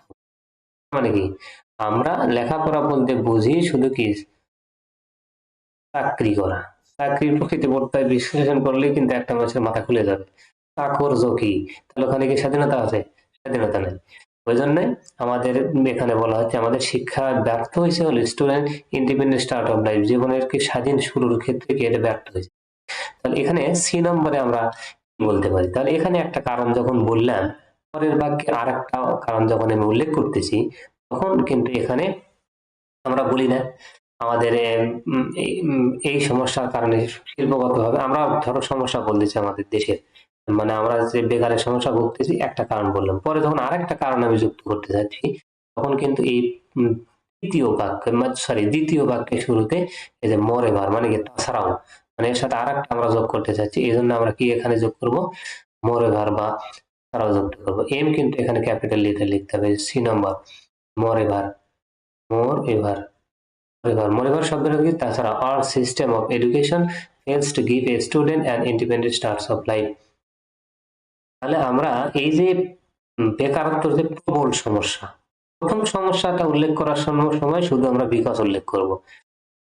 কি, আমরা লেখাপড়া বলতে বুঝি শুধু কি, চাকরি করা। চাকরির প্রকৃতি বর্তায় বিশ্লেষণ করলেই কিন্তু একটা মানুষের মাথা খুলে যাবে। চাকর জকি, তাহলে ওখানে কি স্বাধীনতা আছে, স্বাধীনতা নেই। ওই জন্য আমাদের এখানে বলা হচ্ছে আমাদের শিক্ষা ব্যর্থ হয়েছে হলো student independent start of life, জীবনের কি স্বাধীন শুরুর ক্ষেত্রে কি এটা ব্যর্থ হয়েছে। তাহলে এখানে সি নম্বরে আমরা কি বলতে পারি, তাহলে এখানে একটা কারণ যখন বললাম, পরের বাক্যে আর একটা কারণ যখন আমি উল্লেখ করতেছি, তখন কিন্তু এখানে আমরা বলি না আমাদের এই সমস্যার কারণে শিল্পগতভাবে আমরা ধরো সমস্যা বলতেছি আমাদের দেশের, মানে আমরা যে বেকারের সমস্যা ভুগতেছি একটা কারণ বললাম, পরে যখন আরেকটা কারণ আমি যুক্ত করতে যাচ্ছি, তখন কিন্তু এই তৃতীয় বাক্যে দ্বিতীয় বাক্যের শুরুতে এই যে মোরেভার মানে কি তাছাড়াও, মানে এর সাথে আরেকটা আমরা যোগ করতে চাচ্ছি, এই জন্য আমরা কি এখানে যোগ করব মোরেভার বা তাছাড়াও যুক্ত করবো। এম কিন্তু এখানে ক্যাপিটাল লিখে লিখতে হবে। সি নম্বর মোরেভার, মোরেভার, মোরেভার শব্দটা কি তাছাড়া, our system of education fails to give a student an independent start of life। তাহলে আমরা এই যে বেকারত্বের যে প্রবল সমস্যা, প্রথম সমস্যাটা উল্লেখ করার সময় শুধু আমরা বিকজ উল্লেখ করব।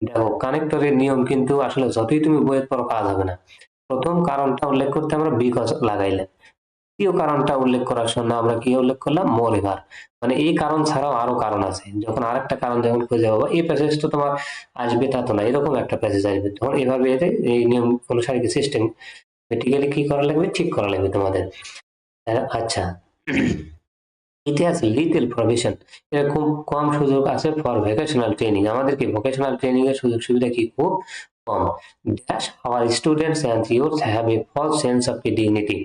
দেখো কানেক্টরের নিয়ম কিন্তু আসলে যতই তুমি বইয়ের পড়ো কাজ হবে না, প্রথম কারণটা উল্লেখ করতে আমরা বিকজ লাগাইলাম, দ্বিতীয় কারণটা উল্লেখ করার জন্য আমরা কি উল্লেখ করলাম মোরেভার, মানে এই কারণ ছাড়াও আরো কারণ আছে, যখন আরেকটা কারণ যখন খুঁজে পাবো এই প্যাসেজটা তোমার আসবে তা তো না, এরকম একটা প্যাসেজ আসবে, তখন এভাবে এই নিয়ম অনুসারে সিস্টেম মেটিক্যালি কি করা লাগবে, ঠিক করা লাগবে তোমাদের। আচ্ছা, ইতিহাস লিটল প্রভিশন, এটা খুব কম সুযোগ আছে ফর ভোকেশনাল ট্রেনিং, আমাদের কি ভোকেশনাল ট্রেনিং এর সুযোগ সুবিধা কি খুব কম। Dash our students and youth have a false sense of dignity,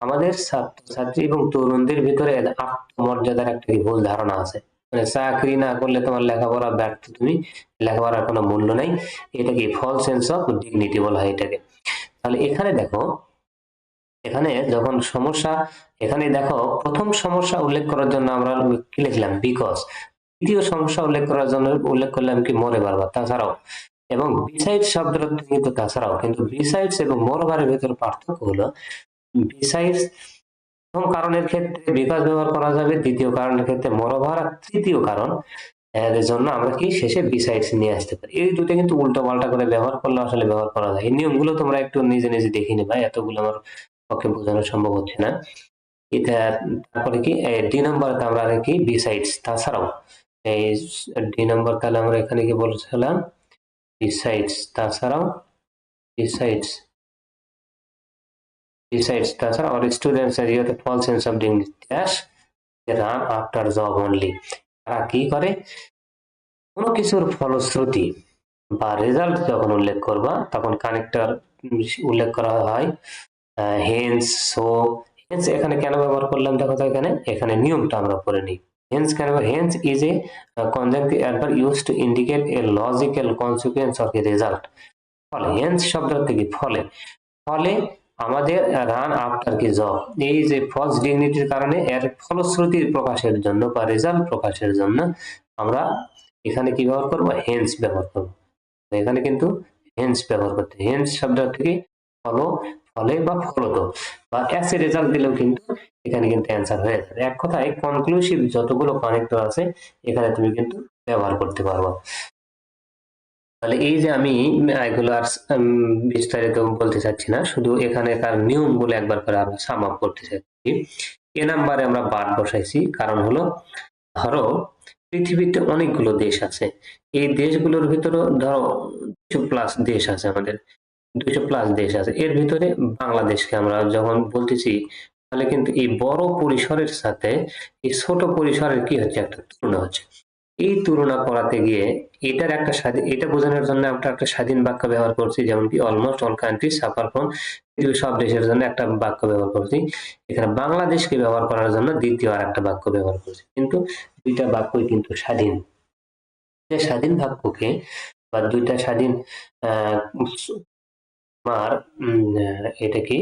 আমাদের ছাত্রছাত্রী এবং তরুণদের ভিতরে আত্মমর্যাদার একটা ভুল ধারণা আছে, মানে চাকরি না করলে তোমার লেখাপড়া ব্যর্থ, তুমি লেখাপড়ার কোনো মূল্য নাই, এটা কি ফলস সেন্স অফ ডিগনিটি বলা হয় এটাকে। তাহলে এখানে দেখো, এখানে যখন সমস্যা, এখানে দেখো প্রথম সমস্যা উল্লেখ করার জন্য আমরা কি লিখলাম বিকজ, দ্বিতীয় সমস্যা উল্লেখ করার জন্য উল্লেখ করলাম কি মোরেভার বা তাছাড়াও, এবং বিসাইডস শব্দটা কিন্তু তাছাড়াও, কিন্তু বিসাইডস এবং মোরেভারের ভিতরে পার্থক্য হলো বিসাইডস প্রথম কারণের ক্ষেত্রে বিকজ ব্যবহার করা যাবে, দ্বিতীয় কারণের ক্ষেত্রে মোরেওভার, আর তৃতীয় কারণ এর জন্য আমরা কি শেষে বিসাইডস নিয়ে আসতে পারি। এই দুটো কিন্তু উল্টো পাল্টা করে ব্যবহার করলে আসলে ব্যবহার করা যায়, এই নিয়মগুলো তোমরা একটু নিজে নিজে দেখে নিবা, এতগুলো আমার পক্ষে বোঝানো সম্ভব হচ্ছে না। এটা তারপরে কি ডি নাম্বারতে আমরা কি বিসাইডস তাছাড়াও, এই ডি নাম্বার তাহলে আমরা এখানে কি বলছিলাম বিসাইডস তাছাড়াও, বিসাইডস তাছাড়া our students are here to false sense of dignity dash they run after job only, তারা কি করে কোনো কিছুর ফলশ্রুতি বা রেজাল্ট যখন উল্লেখ করবা তখন কানেক্টর উল্লেখ করা হয় হেন্স, সো হেন্স এখানে কেন ব্যবহার করলাম দেখো তো, এখানে নিয়মটা আমরা পড়ে নিই। হেন্স কেন, hence is a conjunctive adverb used to indicate a logical consequence of a result, ফলে হেন্স শব্দ থেকে ফলে, ফলে আমাদের রান আফটার কি জব, এই যে ফলস ডিগনিটির কারণে এর ফলশ্রুতির প্রকাশের জন্য বা রেজাল্ট প্রকাশের জন্য আমরা এখানে কি ব্যবহার করব, হেন্স ব্যবহার করব। এখানে কিন্তু হেন্স ব্যবহার করতে, হেন্স শব্দ থেকে ফলো, ফলে বা ফলত, বা এস এ রেজাল্ট দিলেও কিন্তু এখানে কিন্তু অ্যান্সার হয়ে যাবে। এক কথায় কনক্লুসিভ যতগুলো কানেক্টর আছে এখানে তুমি কিন্তু ব্যবহার করতে পারবো। তাহলে এই যে আমি এগুলো আর বিস্তারিত বলতে চাচ্ছি না, শুধু এখানে তার নিয়মগুলো একবার করে আমরা সাম আপ করতে চাচ্ছি। এ নাম্বারে আমরা বাদ বসাইছি, কারণ হলো ধরো পৃথিবীতে অনেকগুলো দেশ আছে, এই দেশগুলোর ভিতরে ধরো 200+ দেশ আছে, আমাদের 200+ দেশ আছে, এর ভিতরে বাংলাদেশকে আমরা যখন বলতেছি, তাহলে কিন্তু এই বড় পরিসরের সাথে এই ছোট পরিসরের কি হচ্ছে, একটা তুলনা হচ্ছে। এই তুলনা করাতে গিয়ে এটার একটা স্বাধীন, এটা বোঝানোর জন্য আমরা একটা স্বাধীন বাক্য ব্যবহার করছি, যেমন কি almost all country suffer from, পৃথিবীর সব দেশের জন্য একটা বাক্য ব্যবহার করছি, এখানে বাংলাদেশকে ব্যবহার করার জন্য দ্বিতীয় আর একটা বাক্য ব্যবহার করছি, কিন্তু দুইটা বাক্যই কিন্তু স্বাধীন। যে স্বাধীন বাক্যকে বা দুইটা স্বাধীন আমার এটা কি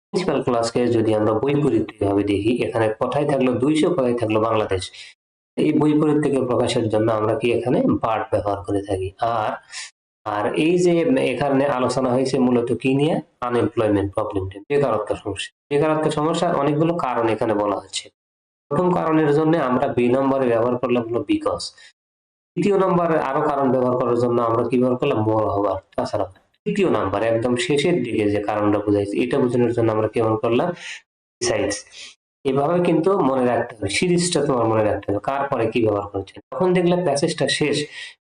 প্রিন্সিপাল ক্লাসকে যদি আমরা বৈপরীত্যিক ভাবে দেখি, এখানে কথায় থাকলো 200, কথায় থাকলো বাংলাদেশ, এই বৈপরীত্যকে প্রকাশের জন্য আমরা কি এখানে বার্ড ব্যবহার করে থাকি। আর আর এই যে এখানে আলোচনা হয়েছে মূলত কি নিয়ে, আনএমপ্লয়মেন্ট প্রবলেম, বেকারত্ব সমস্যা, বেকারত্ব সমস্যার অনেকগুলো কারণ এখানে বলা হচ্ছে। প্রথম কারণের জন্য আমরা বি নম্বরে ব্যবহার করলাম হলো বিকজ, দ্বিতীয় নম্বরে আরো কারণ ব্যবহার করার জন্য আমরা কি ব্যবহার করলাম মোর হবার, তাছাড়া তৃতীয় নাম্বার একদম শেষের দিকে যে কারণটা বুঝাইছে এটা বোঝানোর জন্য আমরা কি ব্যবহার করলাম বিসাইডস। এভাবে কিন্তু মনে রাখতে হবে, সিরিজটা তোমার মনে রাখতে হবে কার পরে কি ব্যবহার করছে। যখন দেখলে প্যাসেজটা শেষ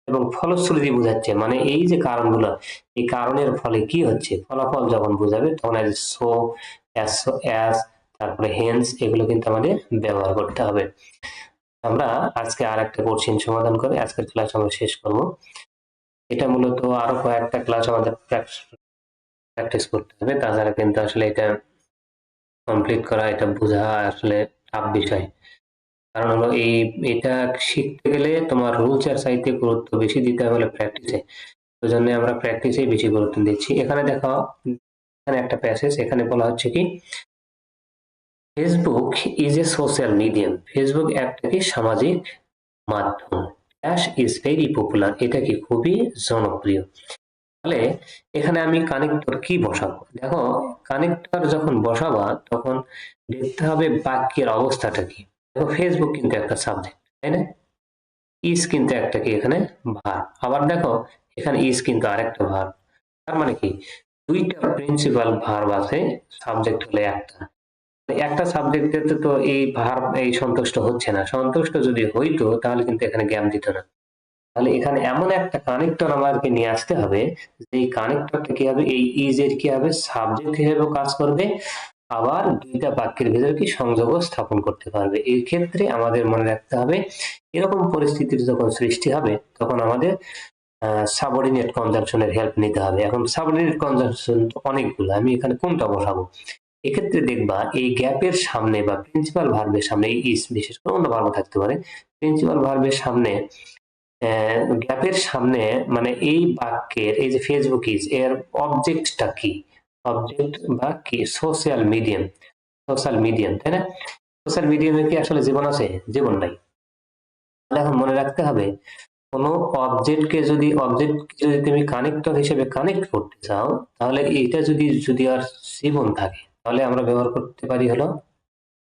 এবং ফলশ্রুতি বোঝাচ্ছে, মানে এই যে কারণগুলো, এই কারণের ফলে কি হচ্ছে, ফলাফল যখন বোঝাবে তখন সো, অ্যাস, তারপরে হেন্স, এগুলো কিন্তু আমাদের ব্যবহার করতে হবে। আমরা আজকে আর একটা কোশ্চেন সমাধান করে আজকের ক্লাস আমরা শেষ করব। এটা মূলত আরো কয়েকটা ক্লাস আমাদের প্র্যাকটিস করতে হবে, তাছাড়া কিন্তু আসলে এটা কমপ্লিট করা, এটা বোঝা আসলে টাফ বিষয়। কারণ হলো এটা শিখতে গেলে তোমার রুলস চাইতে গুরুত্ব বেশি দিতে হবে প্র্যাকটিসে। ওই জন্য আমরা প্র্যাকটিসে বেশি গুরুত্ব দিচ্ছি। এখানে দেখো, এখানে একটা প্যাসেজ, এখানে বলা হচ্ছে কি, Facebook is a social medium. Facebook একটা কি সামাজিক মাধ্যম। ড্যাশ ইজ ভেরি পপুলার, এটা কি খুবই জনপ্রিয়। তাহলে এখানে আমি কানেক্টর কি বসাবো? দেখো, কানেক্টর যখন বসাবা তখন দেখতে হবে বাক্যের অবস্থাটা কি। দেখো, ফেসবুক কিন্তু একটা সাবজেক্ট, তাই না? ইজ কিন্তু একটা কি এখানে ভার্ব। আবার দেখো, এখানে ইজ কিন্তু আরেকটা ভার্ব। তার মানে কি, দুইটা প্রিন্সিপাল ভার্ব আছে, সাবজেক্ট হলে একটা। একটা সাবজেক্টে তো এই ভার্ব এই সন্তুষ্ট হচ্ছে না। সন্তুষ্ট যদি হইতো তাহলে কিন্তু এখানে গ্যাপ দিত না। তাহলে এখানে এমন একটা কানেক্টর আমাদেরকে নিয়ে আসতে হবে, যে এই কানেক্টরটা কি হবে, এই ইজ এর কি হবে, সাবজেক্ট হিসেবে কাজ করবে, আবার দুইটা বাক্যের ভিতরে কি সংযোগ স্থাপন করতে পারবে। এই ক্ষেত্রে আমাদের মনে রাখতে হবে, এরকম পরিস্থিতির যখন সৃষ্টি হবে তখন আমাদের সাবঅর্ডিনেট কনজাংশনের হেল্প নিতে হবে। এখন সাবঅর্ডিনেট কনজাংশন অনেকগুলো, আমি এখানে কোনটা বসাবো? এক্ষেত্রে দেখবা, এই গ্যাপের সামনে বা প্রিন্সিপাল ভার্বের সামনে, এই ইজ বিশেষ করে অন্য ভার্ব থাকতে পারে, প্রিন্সিপাল ভার্বের সামনে, গ্যাপের সামনে, মানে এই বাক্যের এই যে ফেসবুক ইজ এর অবজেক্টটা কি, অবজেক্ট বা কি, সোশ্যাল মিডিয়াম। সোশ্যাল মিডিয়াম, তাই না? সোশ্যাল মিডিয়ামে কি আসলে জীবন আছে? জীবন নাই। এখন মনে রাখতে হবে, কোনো অবজেক্টকে যদি তুমি কানেক্টর হিসেবে কানেক্ট করতে চাও, তাহলে এটা যদি আর জীবন থাকে, তাহলে আমরা ব্যবহার করতে পারি হলো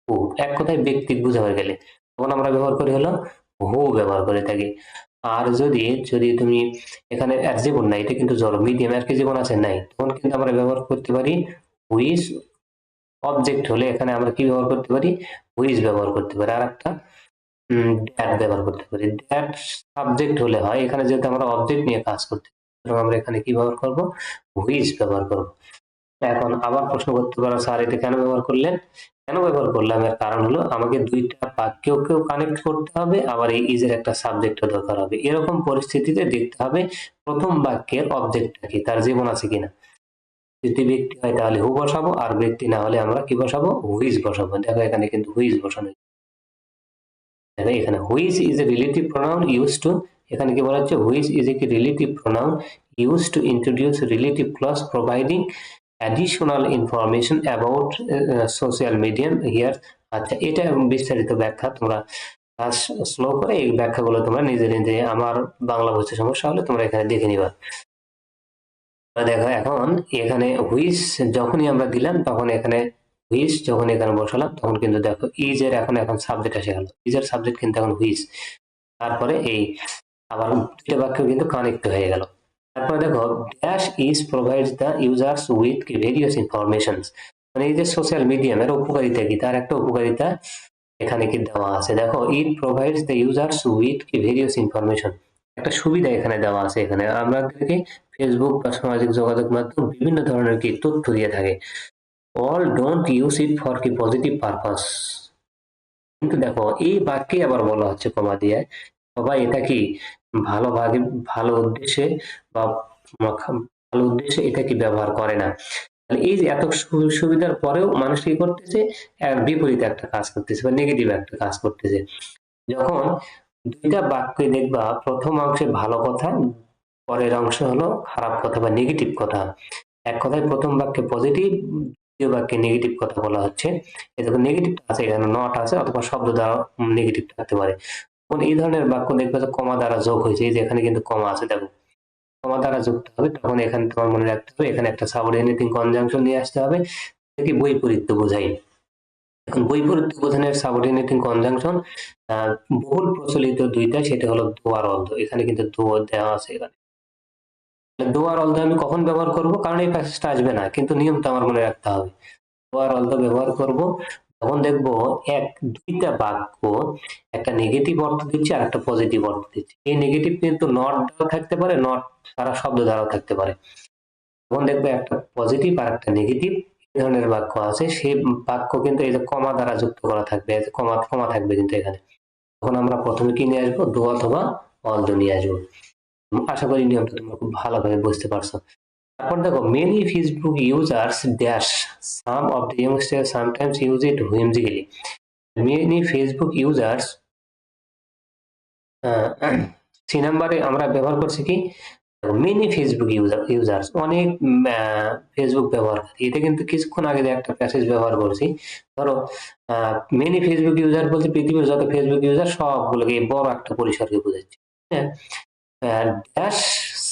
হু। এক কথায় ব্যক্তি বোঝাতে গেলে তখন আমরা ব্যবহার করি হলো হু, ব্যবহার করে থাকি। আর যদি যদি তুমি এখানে আর জীবন নাই, এটা কিন্তু জড়, মিডিয়াম, আর কি জীবন আছে? নাই, তখন কিন্তু আমরা ব্যবহার করতে পারি হুইজ। অবজেক্ট হলে এখানে আমরা কি ব্যবহার করতে পারি? হুইজ ব্যবহার করতে পারি। আর একটা দ্যাট ব্যবহার করতে পারি। দ্যাট সাবজেক্ট হলে হয়, এখানে যেহেতু আমরা অবজেক্ট নিয়ে কাজ করতে, আমরা এখানে কি ব্যবহার করব? হুইজ ব্যবহার করব। এখন আবার প্রশ্ন করতে পারো, স্যার এটা কেন ব্যবহার করলেন? কেন ব্যবহার করলাম? এর কারণ হলো, আমাকে দুইটা বাক্যকেও কানেক্ট করতে হবে, আবার এই ইজের একটা সাবজেক্টও দরকার হবে। এরকম পরিস্থিতিতে দেখতে হবে প্রথম বাক্যের অবজেক্টটা কি, তার জীবন আছে কিনা। যদি ব্যক্তি হয় তাহলে হু বসাবো, আর ব্যক্তি না হলে আমরা কি বসাবো? হুইজ বসাবো। দেখো, এখানে কিন্তু হুইজ বসানো। দেখো, এখানে which is a relative pronoun use to, এখানে কি বলা হচ্ছে, which is a relative pronoun use to introduce relative clause providing additional information about social medium here. আচ্ছা, এটা বিস্তারিত ব্যাখ্যা তোমরা ক্লাস স্লো করে এই ব্যাখ্যাগুলো তোমরা নিজে নিজে, আমার বাংলা বুঝতে সমস্যা হলে তোমরা এখানে দেখে নিবা। দেখো, এখন এখানে হুইচ যখনই আমরা দিলাম, তখন এখানে হুইচ যখন এখানে বসালাম, তখন কিন্তু দেখো ইজ এর এখন সাবজেক্ট এসে গেল, ইজ এর সাবজেক্ট কিন্তু এখন হুইচ। তারপরে এই আবার দুইটা বাক্য কিন্তু কানেক্ট হয়ে গেল। তারপরে দেখো, dash is provides the users with various informations. মানে এই যে সোশ্যাল মিডিয়ামের উপকারিতা কি, তার একটা উপকারিতা এখানে কি দেওয়া আছে। দেখো, ইট provides the users with various information, একটা সুবিধা এখানে দেওয়া আছে। এখানে আমাদেরকে ফেসবুক বা সামাজিক যোগাযোগ মাধ্যম বিভিন্ন ধরনের কি তথ্য দিয়ে থাকে। All don't use it for কি পজিটিভ পারপাস। কিন্তু দেখো, এই বাক্যে আবার বলা হচ্ছে কমা দিয়ে, সবাই এটা কি ভালোভাবে, ভালো উদ্দেশ্যে বা ভালো উদ্দেশ্যে এটা কি ব্যবহার করে না। তাহলে এই যে এত সুবিধার পরেও মানুষ কি করতেছে, এর বিপরীতে একটা কাজ করতেছে বা নেগেটিভ একটা কাজ করতেছে। যখন দুইটা বাক্যে দেখবা, প্রথম অংশে ভালো কথা, পরের অংশ হলো খারাপ কথা বা নেগেটিভ কথা। এক কথায় প্রথম বাক্যে পজিটিভ, দ্বিতীয় বাক্যে নেগেটিভ কথা বলা হচ্ছে। এই দেখো, নেগেটিভ আছে, এখানে নট আছে, অথবা শব্দ দ্বারা নেগেটিভ থাকতে পারে। তখন এই ধরনের বাক্য দেখবে যে কমা দ্বারা যোগ হয়েছে, এই যে এখানে কিন্তু কমা আছে, দেখো কমা দ্বারা যুক্ত হবে, তখন এখানে তোমার মনে রাখতে হবে এখানে একটা সাবঅর্ডিনেটিং কনজাংশন নিয়ে আসতে হবে, কি বৈপরীত্য বোঝাই। এখন বৈপরীত্য বোঝানোর সাবঅর্ডিনেটিং কনজাংশন বহুল প্রচলিত দুইটা, সেটা হলো দো আর অল দো। এখানে কিন্তু দো দেওয়া আছে। এখানে দো আর অল দো আমি কখন ব্যবহার করব? কারণ এই প্যাসেজটা আসবে না, কিন্তু নিয়মটা আমার মনে রাখতে হবে। দো আর অল দো ব্যবহার করব তখন দেখবো দুইটা বাক্য একটা নেগেটিভ অর্থ দিচ্ছে আর একটা পজিটিভ অর্থ দিচ্ছে। এই নেগেটিভ কিন্তু নট দ্বারাও থাকতে পারে, নট সারা শব্দ দ্বারাও থাকতে পারে। তখন দেখবে একটা পজিটিভ আর একটা নেগেটিভ এই ধরনের বাক্য আছে, সেই বাক্য কিন্তু এই যে কমা দ্বারা যুক্ত করা থাকবে, কমা কমা থাকবে কিন্তু এখানে। তখন আমরা প্রথমে কি নিয়ে আসবো, দো অথবা অল দো নিয়ে আসবো। আশা করি নিয়মটা তোমরা খুব ভালোভাবে বুঝতে পারছো। তারপর দেখো, many Facebook users dash some of the youngster sometimes use it whimsically. Many Facebook users, C নাম্বারে আমরা ব্যবহার করছি কি, মেনি ফেসবুক ইউজার্স, অনেক ফেসবুক ব্যবহারকারী। এটা কিন্তু কিছুক্ষণ আগে যে একটা প্যাসেজ ব্যবহার করছি, ধরো মেনি ফেসবুক ইউজার বলতে পৃথিবীর যত ফেসবুক ইউজার সবগুলোকে বড় একটা পরিসরকে বোঝাচ্ছে। হ্যাঁ, ড্যাশ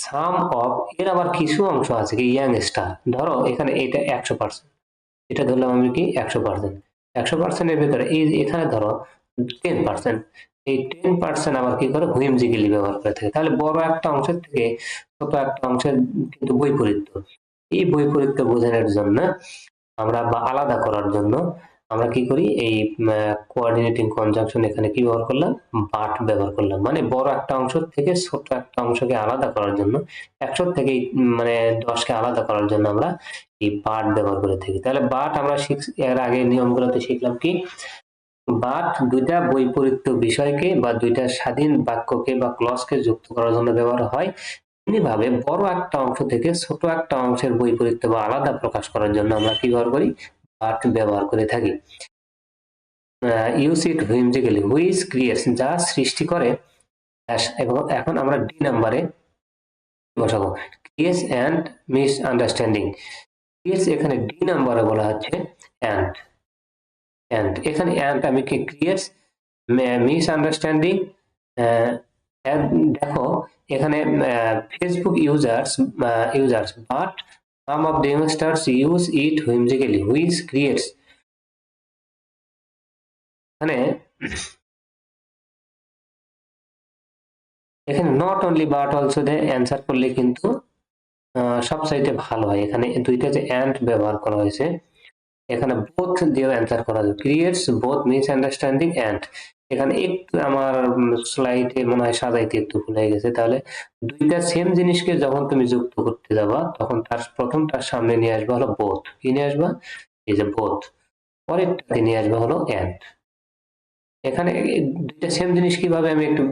সাম অফ, এর আবার কিছু অংশ আছে কি ইয়াং স্টার, ধরো এখানে এটা 100%, এটা ধরলাম আমি কি 100%, 100% এর ভেতরে এই এখানে ধরো 10%, এই 10% আবার কি করে হুইমজিক্যালি ব্যবহার করে থাকে। তাহলে বড় একটা অংশের থেকে ছোট একটা অংশের কিন্তু বৈপরীত্য, এই বৈপরীত্য বোঝানোর জন্য আমরা, বা আলাদা করার জন্য আমরা কি করি, এই কোঅর্ডিনেটিং কনজাংশন এখানে কি ব্যবহার করলাম, বাট ব্যবহার করলাম। মানে বড় একটা অংশ থেকে ছোট একটা অংশকে আলাদা করার জন্য, 100 থেকে মানে 10কে আলাদা করার জন্য আমরা এই বাট ব্যবহার করে থাকি। তাহলে বাট আমরা এর আগে নিয়মগুলোতে শিখলাম কি, বাট দুইটা বৈপরীত্য বিষয়কে বা দুইটা স্বাধীন বাক্যকে বা ক্লজকে যুক্ত করার জন্য ব্যবহার হয়। এমনিভাবে বড় একটা অংশ থেকে ছোট একটা অংশের বৈপরীত্য বা আলাদা প্রকাশ করার জন্য আমরা কি ব্যবহার করি, বাট ব্যবহার করে থাকি। Use it whimsically, which creates, যা সৃষ্টি করে, এবং এখন আমরা ডি নাম্বারে বসাবো, creates and miss understanding. Creates এখানে ডি নাম্বারে বলা হচ্ছে অ্যান্ড, এখানে অ্যান্ড আমি কি ক্রিয়েটস মিস আন্ডারস্ট্যান্ডিং। দেখো এখানে Facebook users but some of the youngsters use it whimsically, which creates, এখানে নট অনলি বাট অলসো দিয়ে অ্যান্সার করলে কিন্তু সবচাইতে ভালো হয়। এখানে দুইটা যে অ্যান্ড ব্যবহার করা হয়েছে, এখানে বোথ দিয়েও অ্যান্সার করা যায়, creates both miss understanding and. এখানে একটু আমার স্লাইডে মনে হয় সাজাইতে একটু ভুল হয়ে গেছে। তাহলে দুইটা সেম জিনিসকে যখন তুমি যুক্ত করতে যাবা, তখন প্রথমটার সামনে নিয়ে আসবা হলো বোথ, কি নিয়ে আসবা, এই যে বোথ, পরেরটা নিয়ে আসবা হলো অ্যান্ড। এখানে দুইটা সেম জিনিস কিভাবে আমি একটু,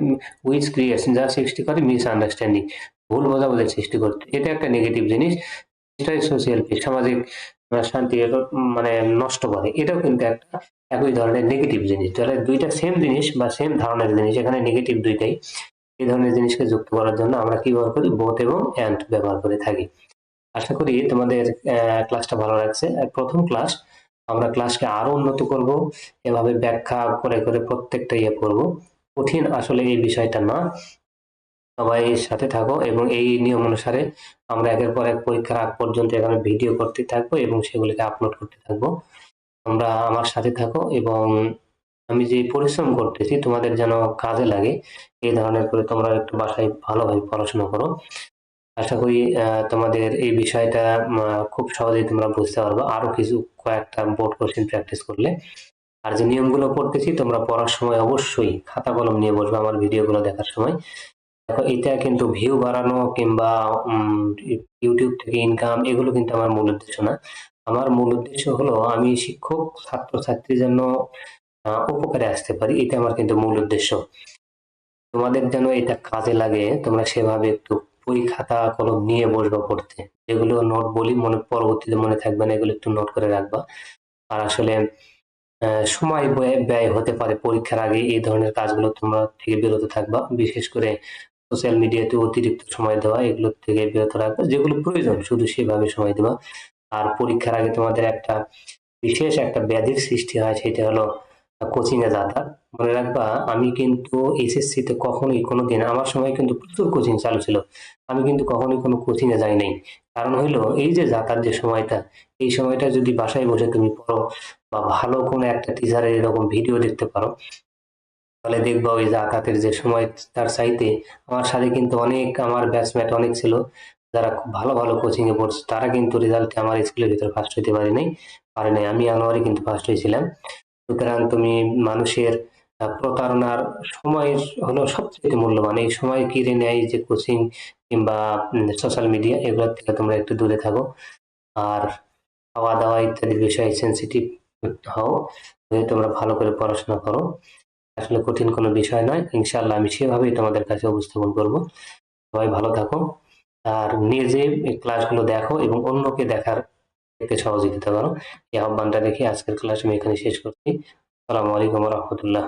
উইচ ক্রিয়েটস, যা সৃষ্টি করে মিস আন্ডারস্ট্যান্ডিং, ভুল বোঝাবুঝির সৃষ্টি করতে, এটা একটা নেগেটিভ জিনিস, এটাই সোশিয়াল সামাজিক শান্তি মানে নষ্ট করে, এটাও কিন্তু একটা একই ধরনের নেগেটিভ জিনিস। তাহলে দুইটা সেম জিনিস বা সেম ধরনের জিনিস, এখানে নেগেটিভ দুইটাই, এই ধরনের জিনিসকে যুক্ত করার জন্য আমরা কি ব্যবহার করি, বোথ এবং অ্যান্ড ব্যবহার করে থাকি। আশা করি তোমাদের ক্লাসটা ভালো লাগছে। প্রথম ক্লাস, আমরা ক্লাসকে আরো উন্নত করব, এভাবে ব্যাখ্যা করে করে প্রত্যেকটা ইয়ে করব। কঠিন আসলে এই বিষয়টা না, সবাই সাথে থাকো এবং এই নিয়ম অনুসারে আমরা একের পর এক পরীক্ষার আগ পর্যন্ত এখানে ভিডিও করতে থাকবো এবং সেগুলিকে আপলোড করতে থাকবো। তোমরা আমার সাথে থাকো এবং আমি যে পরিশ্রম করতেছি তোমাদের যেন কাজে লাগে, এই ধরনের করে তোমরা একটু বাসায় ভালোভাবে পড়াশোনা করো। আশা করি তোমাদের এই বিষয়টা খুব সহজেই তোমরা বুঝতে পারবে, আরো কিছু কয়েকটা বোর্ড কোশ্চেন প্র্যাকটিস করলে। আর যে নিয়মগুলো পড়তেছি তোমরা পড়ার সময় অবশ্যই খাতা কলম নিয়ে বসবে আমার ভিডিওগুলো দেখার সময়। দেখো এটা কিন্তু ভিউ বাড়ানো কিংবা ইউটিউব থেকে ইনকাম, এগুলো কিন্তু আমার মূল উদ্দেশ্য না। আমার মূল উদ্দেশ্য হলো আমি শিক্ষক ছাত্রছাত্রীর জন্য উপকারে আসতে পারি, এটা আমার কিন্তু মূল উদ্দেশ্য। তোমাদের যেন এটা কাজে লাগে, তোমরা সেভাবে একটু বই খাতা কলম নিয়ে বসবা পড়তে, যেগুলো নোট বলি মনে পরবর্তীতে মনে থাকবে না, এগুলো একটু নোট করে রাখবা। আর আসলে সময় ব্যয় হতে পারে পরীক্ষার আগে, এই ধরনের কাজগুলো তোমরা থেকে বিরত থাকবা। বিশেষ করে সোশ্যাল মিডিয়াতে অতিরিক্ত সময় দেওয়া, এগুলো থেকে বিরত রাখবা, যেগুলো প্রয়োজন শুধু সেভাবে সময় দেওয়া। আর পরীক্ষার আগে তোমাদের একটা বিশেষ একটা ব্যাধির সৃষ্টি হয়, সেটা হলো কোচিং এ যাতায়াত। মনে রাখবা, আমি কিন্তু এইচএসসি তে কখনোই কোনোদিন, আমার সময় কিন্তু প্রচুর কোচিং চালু ছিল, আমি কিন্তু কখনোই কোনো কোচিং এ যাই নাই। কারণ হইলো এই যে যাতায়াত যে সময়টা, এই সময়টা যদি বাসায় বসে তুমি পড়ো বা ভালো কোনো একটা টিচারের এরকম ভিডিও দেখতে পারো, তাহলে দেখবা ওই যাতায়াতের যে সময়, তার চাইতে আমার সাথে কিন্তু অনেক আমার ব্যাচমেট অনেক ছিল, যারা খুব ভালো ভালো কোচিং এ পড়ছে, তারা কিন্তু রেজাল্টে আমার স্কুলের ভিতরে ফার্স্ট হইতে পারে নাই, আমি আনোয়ারই কিন্তু ফার্স্ট হয়েছিলাম। সুতরাং তুমি মানুষের প্রতারণার সময়ের হলো সবচেয়ে মূল্যবান। এই সময় কেড়ে নেয় যে কোচিং কিংবা সোশ্যাল মিডিয়া, এগুলোর থেকে তোমরা একটু দূরে থাকো। আর খাওয়া-দাওয়া ইত্যাদি বিষয়ে সেনসিটিভ হও। তোমরা ভালো করে পড়াশোনা করো। আসলে কঠিন কোনো বিষয় নয়। ইনশাআল্লাহ আমি সেভাবেই তোমাদের কাছে উপস্থাপন করব। সবাই ভালো থাকো। আর নিজে এই ক্লাসগুলো দেখো এবং অন্যকে দেখতে সহযোগিতা করো। এই আহ্বানটা রেখে আজকের ক্লাস আমি এখানে শেষ করছি। আসসালামু আলাইকুম ওয়া রাহমাতুল্লাহ।